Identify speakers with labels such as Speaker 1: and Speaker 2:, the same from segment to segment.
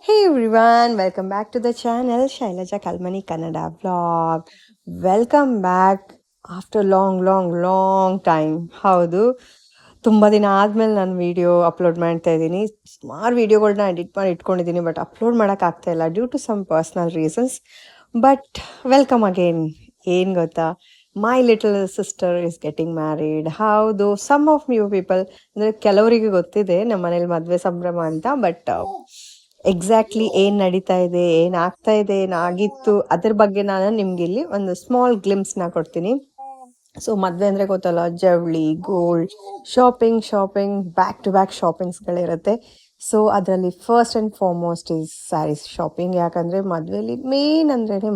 Speaker 1: Hey everyone, welcome back to the channel Shailaja Kalmani Kannada vlog. Welcome back after long time. ಹೌದು, ತುಂಬ ದಿನ ಆದಮೇಲೆ ನಾನು video upload ಮಾಡ್ತಾ ಇದ್ದೀನಿ. ಸುಮಾರು ವಿಡಿಯೋಗಳನ್ನ ಎಡಿಟ್ ಮಾಡಿ ಇಟ್ಕೊಂಡಿದ್ದೀನಿ, ಬಟ್ ಅಪ್ಲೋಡ್ ಮಾಡೋಕ್ಕಾಗ್ತಾ ಇಲ್ಲ due to some personal reasons. But welcome again. ಏನು ಗೊತ್ತಾ, my little sister is getting married. ಹೌದು, ಸಮ್ ಆಫ್ ಯು ಪೀಪಲ್, ಅಂದರೆ ಕೆಲವರಿಗೆ ಗೊತ್ತಿದೆ ನಮ್ಮ ಮನೇಲಿ ಮದುವೆ ಸಂಭ್ರಮ ಅಂತ, ಬಟ್ ಎಕ್ಸಾಕ್ಟ್ಲಿ ಏನು ನಡೀತಾ ಇದೆ, ಏನಾಗ್ತಾ ಇದೆ, ಏನಾಗಿತ್ತು, ಅದ್ರ ಬಗ್ಗೆ ನಾನು ನಿಮ್ಗೆ ಇಲ್ಲಿ ಒಂದು ಸ್ಮಾಲ್ ಗ್ಲಿಮ್ಸ್ನ ಕೊಡ್ತೀನಿ. ಸೊ ಮದುವೆ ಅಂದರೆ ಗೊತ್ತಲ್ಲ, ಜವಳಿ, gold, shopping, back to back ಶಾಪಿಂಗ್ಸ್ಗಳಿರುತ್ತೆ. ಸೊ ಅದರಲ್ಲಿ first and foremost is saris shopping. ಯಾಕಂದರೆ ಮದುವೆಯಲ್ಲಿ ಮೇನ್ ಅಂದ್ರೇ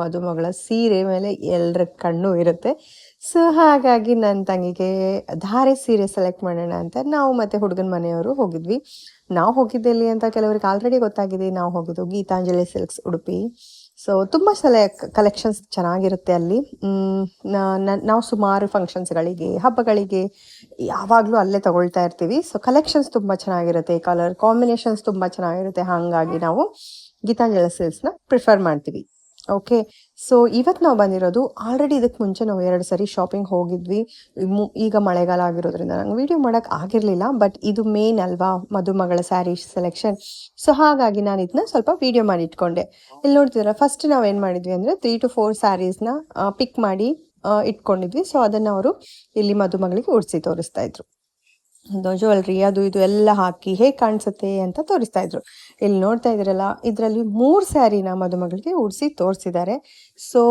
Speaker 1: ಮದುಮಗಳ ಸೀರೆ ಮೇಲೆ ಎಲ್ಲರ ಕಣ್ಣು ಇರುತ್ತೆ. ಸೊ ಹಾಗಾಗಿ ನನ್ನ ತಂಗಿಗೆ ಧಾರೆ ಸೀರೆ ಸೆಲೆಕ್ಟ್ ಮಾಡೋಣ ಅಂತ ನಾವು ಮತ್ತು ಹುಡುಗನ ಮನೆಯವರು ಹೋಗಿದ್ವಿ. ನಾವು ಹೋಗಿದ್ದೆಲ್ಲಿ ಅಂತ ಕೆಲವರಿಗೆ ಆಲ್ರೆಡಿ ಗೊತ್ತಾಗಿದೆ. ನಾವು ಹೋಗಿದ್ದು ಗೀತಾಂಜಲಿ ಸಿಲ್ಕ್ಸ್ ಉಡುಪಿ. ಸೊ ತುಂಬ ಕಲೆಕ್ಷನ್ಸ್ ಚೆನ್ನಾಗಿರುತ್ತೆ ಅಲ್ಲಿ. ನಾವು ಸುಮಾರು ಫಂಕ್ಷನ್ಸ್ಗಳಿಗೆ, ಹಬ್ಬಗಳಿಗೆ ಯಾವಾಗಲೂ ಅಲ್ಲೇ ತಗೊಳ್ತಾ ಇರ್ತೀವಿ. ಸೊ ಕಲೆಕ್ಷನ್ಸ್ ತುಂಬ ಚೆನ್ನಾಗಿರುತ್ತೆ, ಕಲರ್ ಕಾಂಬಿನೇಷನ್ಸ್ ತುಂಬ ಚೆನ್ನಾಗಿರುತ್ತೆ. ಹಾಗಾಗಿ ನಾವು ಗೀತಾಂಜಲಿ ಸಿಲ್ಕ್ಸ್ನ ಪ್ರಿಫರ್ ಮಾಡ್ತೀವಿ. ಓಕೆ, ಸೊ ಇವತ್ತು ನಾವು ಬಂದಿರೋದು, ಆಲ್ರೆಡಿ ಇದಕ್ಕೆ ಮುಂಚೆ ನಾವು 2 ಸರಿ ಶಾಪಿಂಗ್ ಹೋಗಿದ್ವಿ. ಈಗ ಮಳೆಗಾಲ ಆಗಿರೋದ್ರಿಂದ ನಂಗೆ ವಿಡಿಯೋ ಮಾಡೋಕ್ಕೆ ಆಗಿರಲಿಲ್ಲ. ಬಟ್ ಇದು ಮೇನ್ ಅಲ್ವಾ, ಮದುಮಗಳ ಸ್ಯಾರಿ ಸೆಲೆಕ್ಷನ್. ಸೊ ಹಾಗಾಗಿ ನಾನು ಇದನ್ನ ಸ್ವಲ್ಪ ವಿಡಿಯೋ ಮಾಡಿ ಇಟ್ಕೊಂಡೆ. ಇಲ್ಲಿ ನೋಡ್ತಿದ್ದೀರಾ, ಫಸ್ಟ್ ನಾವು ಏನು ಮಾಡಿದ್ವಿ ಅಂದರೆ 3 to 4 ಸ್ಯಾರೀಸ್ನ ಪಿಕ್ ಮಾಡಿ ಇಟ್ಕೊಂಡಿದ್ವಿ. ಸೊ ಅದನ್ನು ಅವರು ಇಲ್ಲಿ ಮದುಮಗಳಿಗೆ ಉಡಿಸಿ ತೋರಿಸ್ತಾ ಇದ್ರು. ಜ್ಯುವೆಲ್ರಿ ಅದು ಇದು ಎಲ್ಲ ಹಾಕಿ ಹೇಗೆ ಕಾಣಿಸುತ್ತೆ ಅಂತ ತೋರಿಸ್ತಾ ಇದ್ರು. ಇಲ್ಲಿ ನೋಡ್ತಾ ಇದ್ದೀರಲ್ಲ, ಇದರಲ್ಲಿ 3 ಸ್ಯಾರಿನ ಮದುಮಗಳಿಗೆ ಉಡಿಸಿ ತೋರಿಸಿದ್ದಾರೆ. ಸೊ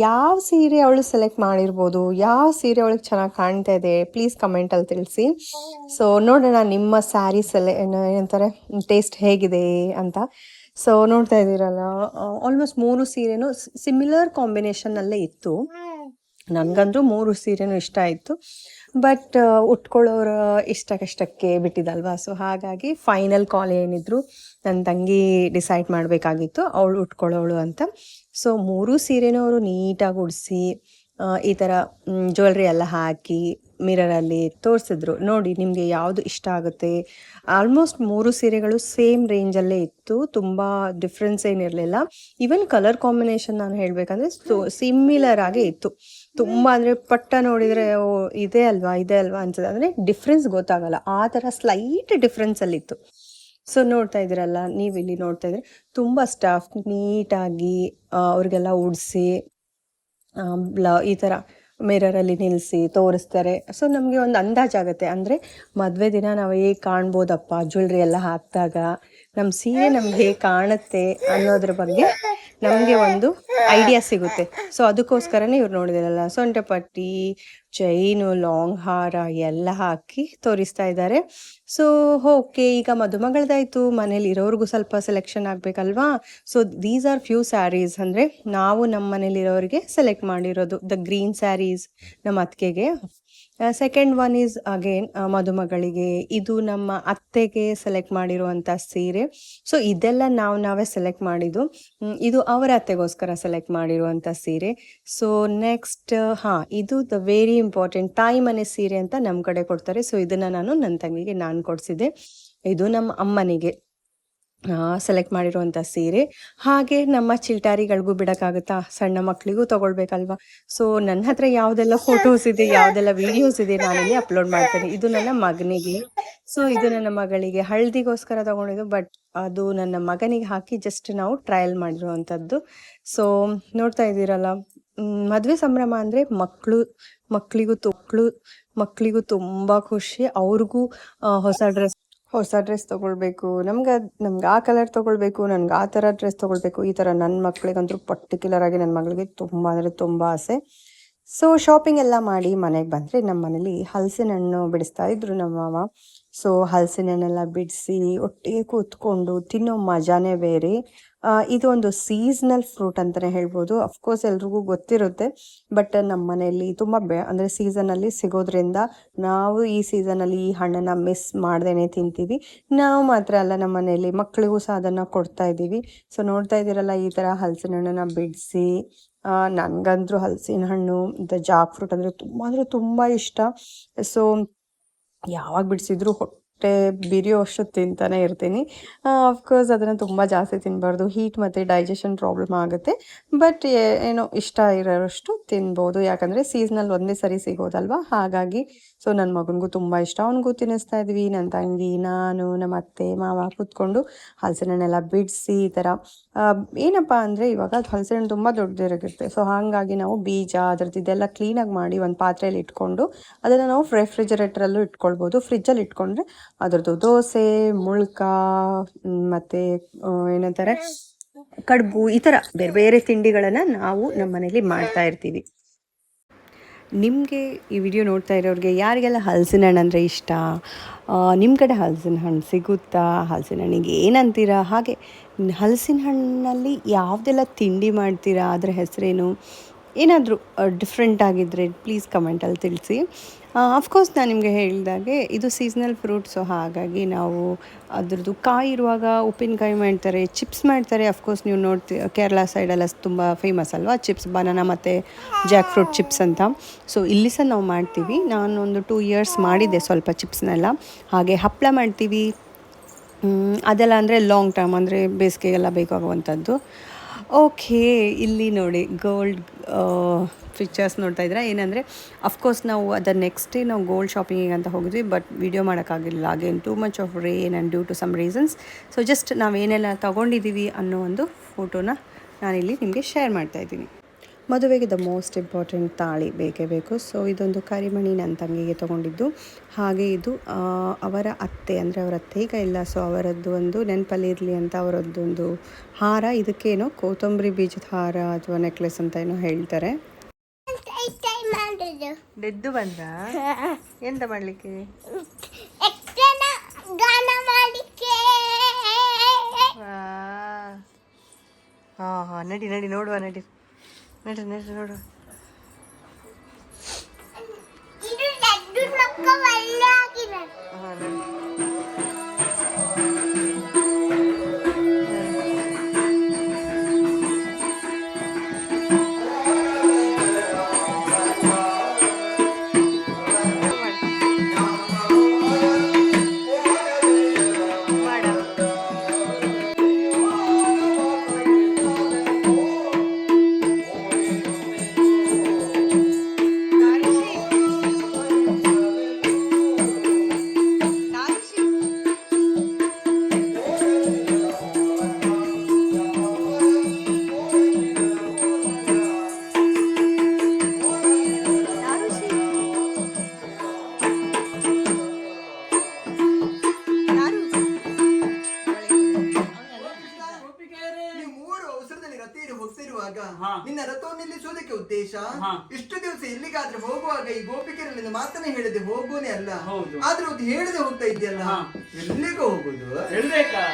Speaker 1: ಯಾವ ಸೀರೆ ಅವಳು ಸೆಲೆಕ್ಟ್ ಮಾಡಿರ್ಬೋದು, ಯಾವ ಸೀರೆ ಅವಳಿಗೆ ಚೆನ್ನಾಗಿ ಕಾಣ್ತಾ ಇದೆ, ಪ್ಲೀಸ್ ಕಮೆಂಟಲ್ಲಿ ತಿಳಿಸಿ. ಸೊ ನೋಡೋಣ ನಿಮ್ಮ ಸ್ಯಾರಿ ಏನಂತಾರೆ ಟೇಸ್ಟ್ ಹೇಗಿದೆ ಅಂತ. ಸೊ ನೋಡ್ತಾ ಇದ್ದೀರಲ್ಲ, ಆಲ್ಮೋಸ್ಟ್ 3 ಸೀರೆನೂ ಸಿಮಿಲರ್ ಕಾಂಬಿನೇಷನ್ನಲ್ಲೇ ಇತ್ತು. ನನಗಂತೂ 3 ಸೀರೆನೂ ಇಷ್ಟ ಆಯಿತು. ಬಟ್ ಉಟ್ಕೊಳ್ಳೋರ ಇಷ್ಟಕ್ಕಷ್ಟಕ್ಕೆ ಬಿಟ್ಟಿದ್ದಲ್ವಾ. ಸೊ ಹಾಗಾಗಿ ಫೈನಲ್ ಕಾಲ್ ಏನಿದ್ರು ನನ್ನ ತಂಗಿ ಡಿಸೈಡ್ ಮಾಡಬೇಕಾಗಿತ್ತು ಅವಳು ಉಟ್ಕೊಳ್ಳೋಳು ಅಂತ. ಸೊ 3 ಸೀರೆನೂ ಅವರು ನೀಟಾಗಿ ಉಡಿಸಿ ಈ ಥರ ಜ್ಯುವೆಲ್ರಿ ಎಲ್ಲ ಹಾಕಿ ಮಿರರಲ್ಲಿ ತೋರಿಸಿದ್ರು. ನೋಡಿ ನಿಮಗೆ ಯಾವುದು ಇಷ್ಟ ಆಗುತ್ತೆ. ಆಲ್ಮೋಸ್ಟ್ 3 ಸೀರೆಗಳು ಸೇಮ್ ರೇಂಜಲ್ಲೇ ಇತ್ತು, ತುಂಬ ಡಿಫ್ರೆನ್ಸ್ ಏನಿರಲಿಲ್ಲ. ಈವನ್ ಕಲರ್ ಕಾಂಬಿನೇಷನ್ ನಾನು ಹೇಳಬೇಕಂದ್ರೆ ಸಿಮಿಲರ್ ಆಗೇ ಇತ್ತು. ತುಂಬ ಅಂದರೆ ಪಟ್ಟ ನೋಡಿದರೆ ಇದೇ ಅಲ್ವಾ ಅನ್ಸುತ್ತೆ, ಅಂದರೆ ಡಿಫ್ರೆನ್ಸ್ ಗೊತ್ತಾಗಲ್ಲ, ಆ ಥರ ಸ್ಲೈಟ್ ಡಿಫ್ರೆನ್ಸಲ್ಲಿತ್ತು. ಸೊ ನೋಡ್ತಾ ಇದ್ದೀರಲ್ಲ, ನೀವು ಇಲ್ಲಿ ನೋಡ್ತಾ ಇದ್ರೆ ತುಂಬ ಸ್ಟಾಫ್ ನೀಟಾಗಿ ಅವ್ರಿಗೆಲ್ಲ ಉಡಿಸಿ ಈ ಥರ ಮಿರರಲ್ಲಿ ನಿಲ್ಲಿಸಿ ತೋರಿಸ್ತಾರೆ. ಸೊ ನಮಗೆ ಒಂದು ಅಂದಾಜಾಗುತ್ತೆ, ಅಂದರೆ ಮದುವೆ ದಿನ ನಾವು ಹೇಗೆ ಕಾಣ್ಬೋದಪ್ಪ ಜ್ಯುವೆಲ್ರಿ ಎಲ್ಲ ಹಾಕಿದಾಗ, ನಮ್ಮ ಸೀರೆ ನಮ್ಗೆ ಹೇಗೆ ಕಾಣುತ್ತೆ ಅನ್ನೋದ್ರ ಬಗ್ಗೆ ನಮಗೆ ಒಂದು ಐಡಿಯಾ ಸಿಗುತ್ತೆ. ಸೊ ಅದಕ್ಕೋಸ್ಕರನೇ ಇವ್ರು ನೋಡಿದಿರಲ್ಲ, ಸೊಂಟಪಟ್ಟಿ, ಚೈನು, ಲಾಂಗ್ ಹಾರ ಎಲ್ಲ ಹಾಕಿ ತೋರಿಸ್ತಾ ಇದ್ದಾರೆ. ಸೊ ಓಕೆ, ಈಗ ಮದುಮಗಳದಾಯಿತು, ಮನೇಲಿ ಇರೋರಿಗೂ ಸ್ವಲ್ಪ ಸೆಲೆಕ್ಷನ್ ಆಗಬೇಕಲ್ವಾ. So these are few saris, ಅಂದರೆ ನಾವು ನಮ್ಮ ಮನೇಲಿರೋರಿಗೆ ಸೆಲೆಕ್ಟ್ ಮಾಡಿರೋದು. ದ ಗ್ರೀನ್ ಸ್ಯಾರೀಸ್ ನಮ್ಮ ಅತ್ತಿಗೆಗೆ, ಸೆಕೆಂಡ್ ಒನ್ ಈಸ್ ಅಗೇನ್ ಮದುಮಗಳಿಗೆ, ಇದು ನಮ್ಮ ಅತ್ತೆಗೆ ಸೆಲೆಕ್ಟ್ ಮಾಡಿರುವಂಥ ಸೀರೆ. ಸೊ ಇದೆಲ್ಲ ನಾವೇ ಸೆಲೆಕ್ಟ್ ಮಾಡಿದ್ದು. ಇದು ಅವರ ಅತ್ತೆಗೋಸ್ಕರ ಸೆಲೆಕ್ಟ್ ಮಾಡಿರುವಂಥ ಸೀರೆ. ಸೊ ನೆಕ್ಸ್ಟ್ ಇದು ದ ವೆರಿ ಇಂಪಾರ್ಟೆಂಟ್ ತಾಯಿ ಮನೆ ಸೀರೆ ಅಂತ ನಮ್ಮ ಕಡೆ ಕೊಡ್ತಾರೆ. ಸೊ ಇದನ್ನು ನನ್ನ ತಂಗಿಗೆ ನಾನು ಕೊಡಿಸಿದೆ. ಇದು ನಮ್ಮ ಅಮ್ಮನಿಗೆ ಸೆಲೆಕ್ಟ್ ಮಾಡಿರುವಂಥ ಸೀರೆ. ಹಾಗೆ ನಮ್ಮ ಚಿಲ್ಟಾರಿಗಳಿಗೂ ಬಿಡೋಕ್ಕಾಗುತ್ತಾ, ಸಣ್ಣ ಮಕ್ಕಳಿಗೂ ತೊಗೊಳ್ಬೇಕಲ್ವ. ಸೊ ನನ್ನ ಹತ್ರ ಯಾವುದೆಲ್ಲ ಫೋಟೋಸ್ ಇದೆ, ಯಾವುದೆಲ್ಲ ವಿಡಿಯೋಸ್ ಇದೆ, ನಾನಿಲ್ಲಿ ಅಪ್ಲೋಡ್ ಮಾಡ್ತೇನೆ. ಇದು ನನ್ನ ಮಗನಿಗೆ, ಸೊ ಇದು ನನ್ನ ಮಗಳಿಗೆ ಹಳದಿಗೋಸ್ಕರ ತೊಗೊಂಡಿದ್ದು, ಬಟ್ ಅದು ನನ್ನ ಮಗನಿಗೆ ಹಾಕಿ ಜಸ್ಟ್ ನಾವು ಟ್ರಯಲ್ ಮಾಡಿರುವಂಥದ್ದು. ಸೊ ನೋಡ್ತಾ ಇದ್ದೀರಲ್ಲ, ಮದುವೆ ಸಂಭ್ರಮ ಅಂದರೆ ಮಕ್ಕಳಿಗೂ ತುಂಬ ಖುಷಿ. ಅವ್ರಿಗೂ ಹೊಸ ಡ್ರೆಸ್ ತೊಗೊಳ್ಬೇಕು, ನಮ್ಗೆ ಆ ಕಲರ್ ತೊಗೊಳ್ಬೇಕು, ನನಗೆ ಆ ಥರ ಡ್ರೆಸ್ ತೊಗೊಳ್ಬೇಕು, ಈ ಥರ ನನ್ನ ಮಕ್ಕಳಿಗಂತೂ ಪರ್ಟಿಕ್ಯುಲರ್ ಆಗಿ ನನ್ನ ಮಗಳಿಗೆ ತುಂಬ ಅಂದರೆ ತುಂಬ ಆಸೆ. ಸೊ ಶಾಪಿಂಗ್ ಎಲ್ಲ ಮಾಡಿ ಮನೆಗೆ ಬಂದರೆ, ನಮ್ಮ ಮನೇಲಿ ಹಲಸಿನ ಹಣ್ಣು ಬಿಡಿಸ್ತಾ ಇದ್ರು ನಮ್ಮ ಮಾವ. ಸೊ ಹಲಸಿನ ಹಣ್ಣೆಲ್ಲ ಬಿಡಿಸಿ ಒಟ್ಟಿಗೆ ಕೂತ್ಕೊಂಡು ತಿನ್ನೋ ಮಜಾನೇ ಬೇರೆ. ಇದು ಒಂದು ಸೀಸ್ನಲ್ ಫ್ರೂಟ್ ಅಂತಲೇ ಹೇಳ್ಬೋದು. ಅಫ್ಕೋರ್ಸ್ ಎಲ್ರಿಗೂ ಗೊತ್ತಿರುತ್ತೆ, ಬಟ್ ನಮ್ಮ ಮನೆಯಲ್ಲಿ ತುಂಬ ಅಂದರೆ ಸೀಸನಲ್ಲಿ ಸಿಗೋದ್ರಿಂದ ನಾವು ಈ ಸೀಸನಲ್ಲಿ ಈ ಹಣ್ಣನ್ನು ಮಿಸ್ ಮಾಡ್ದೇ ತಿಂತೀವಿ. ನಾವು ಮಾತ್ರ ಅಲ್ಲ, ನಮ್ಮ ಮನೆಯಲ್ಲಿ ಮಕ್ಕಳಿಗೂ ಸಹ ಅದನ್ನು ಕೊಡ್ತಾ ಇದ್ದೀವಿ. ಸೊ ನೋಡ್ತಾ ಇದ್ದೀರಲ್ಲ, ಈ ಥರ ಹಲಸಿನ ಹಣ್ಣನ್ನು ಬಿಡಿಸಿ, ನನಗಂತೂ ಹಲಸಿನ ಹಣ್ಣು ಜಾಕ್ ಫ್ರೂಟ್ ಅಂದರೆ ತುಂಬ ಇಷ್ಟ. ಸೊ ಯಾವಾಗ ಬಿಡಿಸಿದ್ರು ಹೊಟ್ಟೆ ಬಿರಿಯೋಷ್ಟು ತಿಂತಾನೆ ಇರ್ತೀನಿ. ಅಫ್ಕೋರ್ಸ್ ಅದನ್ನು ತುಂಬ ಜಾಸ್ತಿ ತಿನ್ನಬಾರ್ದು, ಹೀಟ್ ಮತ್ತು ಡೈಜೆಷನ್ ಪ್ರಾಬ್ಲಮ್ ಆಗುತ್ತೆ. ಬಟ್ ಏನೋ ಇಷ್ಟ ಇರೋಷ್ಟು ತಿನ್ಬೋದು, ಯಾಕಂದರೆ ಸೀಸ್ನಲ್ಲಿ ಒಂದೇ ಸರಿ ಸಿಗೋದಲ್ವ, ಹಾಗಾಗಿ. ಸೊ ನನ್ನ ಮಗನಿಗೂ ತುಂಬ ಇಷ್ಟ, ಅವನಿಗೂ ತಿನ್ನಿಸ್ತಾ ಇದ್ವಿ. ನನ್ನ ತಂಗಿ, ನಾನು, ನಮ್ಮ ಅತ್ತೆ ಮಾವ ಕೂತ್ಕೊಂಡು ಹಲಸಿನ ಹಣ್ಣೆಲ್ಲ ಬಿಡಿಸಿ ಈ ಥರ. ಏನಪ್ಪ ಅಂದರೆ ಇವಾಗ ಹಲಸಿನ ಹಣ್ಣು ತುಂಬ ದೊಡ್ಡದಿರುತ್ತೆ. ಸೊ ಹಾಗಾಗಿ ನಾವು ಬೀಜ ಅದರದ್ದು ಇದೆಲ್ಲ ಕ್ಲೀನಾಗಿ ಮಾಡಿ ಒಂದು ಪಾತ್ರೆಯಲ್ಲಿ ಇಟ್ಕೊಂಡು ಅದನ್ನು ನಾವು ರೆಫ್ರಿಜರೇಟ್ರಲ್ಲೂ ಇಟ್ಕೊಳ್ಬೋದು. ಫ್ರಿಜ್ಜಲ್ಲಿ ಇಟ್ಕೊಂಡ್ರೆ ಅದರದ್ದು ದೋಸೆ, ಮುಳ್ಕ ಮತ್ತು ಏನಂತಾರೆ ಕಡುಬು, ಈ ಥರ ಬೇರೆ ಬೇರೆ ತಿಂಡಿಗಳನ್ನು ನಾವು ನಮ್ಮ ಮನೇಲಿ ಮಾಡ್ತಾ ಇರ್ತೀವಿ. ನಿಮಗೆ ಈ ವಿಡಿಯೋ ನೋಡ್ತಾ ಇರೋರಿಗೆ ಯಾರಿಗೆಲ್ಲ ಹಲಸಿನ ಹಣ್ಣು ಅಂದರೆ ಇಷ್ಟ, ನಿಮ್ಮ ಕಡೆ ಹಲಸಿನ ಹಣ್ಣು ಸಿಗುತ್ತಾ, ಹಲಸಿನ ಹಣ್ಣಿಗೆ ಏನಂತೀರಾ, ಹಾಗೆ ಹಲಸಿನ ಹಣ್ಣಲ್ಲಿ ಯಾವುದೆಲ್ಲ ತಿಂಡಿ ಮಾಡ್ತೀರಾ, ಅದರ ಹೆಸರೇನು, ಏನಾದರೂ ಡಿಫ್ರೆಂಟ್ ಆಗಿದ್ದರೆ ಪ್ಲೀಸ್ ಕಮೆಂಟಲ್ಲಿ ತಿಳಿಸಿ. ಅಫ್ಕೋರ್ಸ್ ನಾನು ನಿಮಗೆ ಹೇಳಿದಾಗೆ ಇದು ಸೀಸ್ನಲ್ ಫ್ರೂಟ್, ಸೊ ಹಾಗಾಗಿ ನಾವು ಅದ್ರದ್ದು ಕಾಯಿ ಇರುವಾಗ ಉಪ್ಪಿನಕಾಯಿ ಮಾಡ್ತಾರೆ, ಚಿಪ್ಸ್ ಮಾಡ್ತಾರೆ. ಅಫ್ಕೋರ್ಸ್ ನೀವು ಕೇರಳ ಸೈಡೆಲ್ಲ ತುಂಬ ಫೇಮಸ್ ಅಲ್ವಾ ಚಿಪ್ಸ್, ಬನಾನಾ ಮತ್ತು ಜಾಕ್ ಫ್ರೂಟ್ ಚಿಪ್ಸ್ ಅಂತ. ಸೊ ಇಲ್ಲಿ ಸಹ ನಾವು ಮಾಡ್ತೀವಿ. ನಾನೊಂದು 2 ಇಯರ್ಸ್ ಮಾಡಿದ್ದೆ ಸ್ವಲ್ಪ ಚಿಪ್ಸ್ನೆಲ್ಲ. ಹಾಗೆ ಹಪ್ಪಳ ಮಾಡ್ತೀವಿ. ಅದೆಲ್ಲ ಅಂದರೆ ಲಾಂಗ್ ಟರ್ಮ್, ಅಂದರೆ ಬೇಸಿಗೆಗೆಲ್ಲ ಬೇಕಾಗುವಂಥದ್ದು. ಓಕೆ, ಇಲ್ಲಿ ನೋಡಿ ಗೋಲ್ಡ್ ಪಿಕ್ಚರ್ಸ್ ನೋಡ್ತಾ ಇದ್ದೀರಾ. ಏನಂದರೆ ಅಫ್ಕೋರ್ಸ್ ನಾವು ಅದರ ನೆಕ್ಸ್ಟ್ ಡೇ ನಾವು ಗೋಲ್ಡ್ ಶಾಪಿಂಗಿಗೆ ಅಂತ ಹೋಗಿದ್ವಿ, ಬಟ್ ವಿಡಿಯೋ ಮಾಡೋಕ್ಕಾಗಿಲ್ಲ. Again too much of rain and due to some reasons. So just ನಾವೇನೆಲ್ಲ ತೊಗೊಂಡಿದ್ದೀವಿ ಅನ್ನೋ ಒಂದು ಫೋಟೋನ ನಾನಿಲ್ಲಿ ನಿಮಗೆ ಶೇರ್ ಮಾಡ್ತಾಯಿದ್ದೀನಿ. ಮದುವೆಗೆ ದ ಮೋಸ್ಟ್ ಇಂಪಾರ್ಟೆಂಟ್ ತಾಳಿ ಬೇಕೇ ಬೇಕು. ಸೊ ಇದೊಂದು ಕರಿಮಣಿ ನನ್ನ ತಂಗಿಗೆ ತೊಗೊಂಡಿದ್ದು. ಹಾಗೆ ಇದು ಅವರ ಅತ್ತೆ, ಅಂದರೆ ಅವರ ಅತ್ತೆ ಈಗ ಇಲ್ಲ, ಸೊ ಅವರದ್ದು ಒಂದು ನೆನಪಲ್ಲಿ ಇರಲಿ ಅಂತ ಅವರದ್ದೊಂದು ಹಾರ. ಇದಕ್ಕೇನೋ ಕೊತ್ತಂಬರಿ ಬೀಜದ ಹಾರ ಅಥವಾ ನೆಕ್ಲೆಸ್ ಅಂತ ಏನೋ ಹೇಳ್ತಾರೆ. ಡೆದ್ದು ಬಂದ ಎಂತ ಮಾಡಲಿಕ್ಕೆ, ಹಾಂ ನಡಿ ನಡಿ ನೋಡುವ, ನಡಿ ನಡಿ ನಡಿ ನೋಡುವ.
Speaker 2: ನಿನ್ನ ರಥವನ್ನು ನಿಲ್ಲಿಸುವುದಕ್ಕೆ ಉದ್ದೇಶ, ಇಷ್ಟು ದಿವಸ ಎಲ್ಲಿಗಾದ್ರೆ ಹೋಗುವಾಗ ಈ ಗೋಪಿಕೆರಲ್ಲಿ ಮಾತನ್ನೇ ಹೇಳದೆ ಹೋಗೋನೇ ಅಲ್ಲ, ಆದ್ರೆ ಅದು ಹೇಳದೆ ಹೋಗ್ತಾ ಇದೆಯಲ್ಲ, ಎಲ್ಲಿಗೂ ಹೋಗುದು ಹೇಳ್ಬೇಕಾ?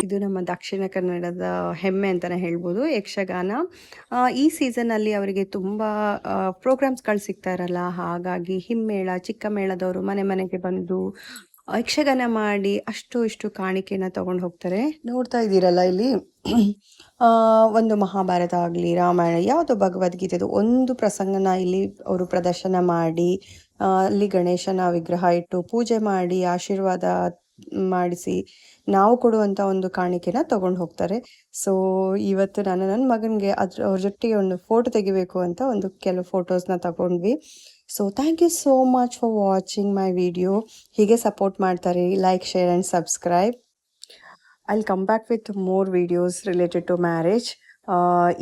Speaker 1: ಇದು ನಮ್ಮ ದಕ್ಷಿಣ ಕನ್ನಡದ ಹೆಮ್ಮೆ ಅಂತಲೇ ಹೇಳ್ಬೋದು, ಯಕ್ಷಗಾನ. ಈ ಸೀಸನ್ನಲ್ಲಿ ಅವರಿಗೆ ತುಂಬ ಪ್ರೋಗ್ರಾಮ್ಸ್ಗಳು ಸಿಗ್ತಾ ಇರಲ್ಲ, ಹಾಗಾಗಿ ಹಿಮ್ಮೇಳ, ಚಿಕ್ಕ ಮೇಳದವರು ಮನೆ ಮನೆಗೆ ಬಂದು ಯಕ್ಷಗಾನ ಮಾಡಿ ಅಷ್ಟು ಇಷ್ಟು ಕಾಣಿಕೆನ ತೊಗೊಂಡು ಹೋಗ್ತಾರೆ. ನೋಡ್ತಾ ಇದ್ದೀರಲ್ಲ ಇಲ್ಲಿ ಒಂದು ಮಹಾಭಾರತ ಆಗಲಿ, ರಾಮಾಯಣ, ಯಾವುದೋ ಭಗವದ್ಗೀತೆದು ಒಂದು ಪ್ರಸಂಗನ ಇಲ್ಲಿ ಅವರು ಪ್ರದರ್ಶನ ಮಾಡಿ, ಅಲ್ಲಿ ಗಣೇಶನ ವಿಗ್ರಹ ಇಟ್ಟು ಪೂಜೆ ಮಾಡಿ ಆಶೀರ್ವಾದ ಮಾಡಿಸಿ ನಾವು ಕೊಡುವಂಥ ಒಂದು ಕಾಣಿಕೆನ ತೊಗೊಂಡು ಹೋಗ್ತಾರೆ. ಸೊ ಇವತ್ತು ನಾನು ನನ್ನ ಮಗನಿಗೆ ಅವ್ರ ಜೊತೆಗೆ ಒಂದು ಫೋಟೋ ತೆಗಿಬೇಕು ಅಂತ ಒಂದು ಕೆಲವು ಫೋಟೋಸ್ನ ತಗೊಂಡ್ವಿ. So thank you so much for watching my video. ಹೀಗೆ ಸಪೋರ್ಟ್ ಮಾಡ್ತಾರೆ, like, share and subscribe. I come back with more videos related to marriage.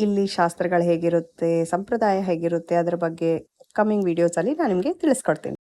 Speaker 1: ಇಲ್ಲಿ ಶಾಸ್ತ್ರಗಳು ಹೇಗಿರುತ್ತೆ, ಸಂಪ್ರದಾಯ ಹೇಗಿರುತ್ತೆ, ಅದರ ಬಗ್ಗೆ ಕಮ್ಮಿಂಗ್ ವಿಡಿಯೋಸಲ್ಲಿ ನಾನು ನಿಮಗೆ ತಿಳಿಸ್ಕೊಡ್ತೀನಿ.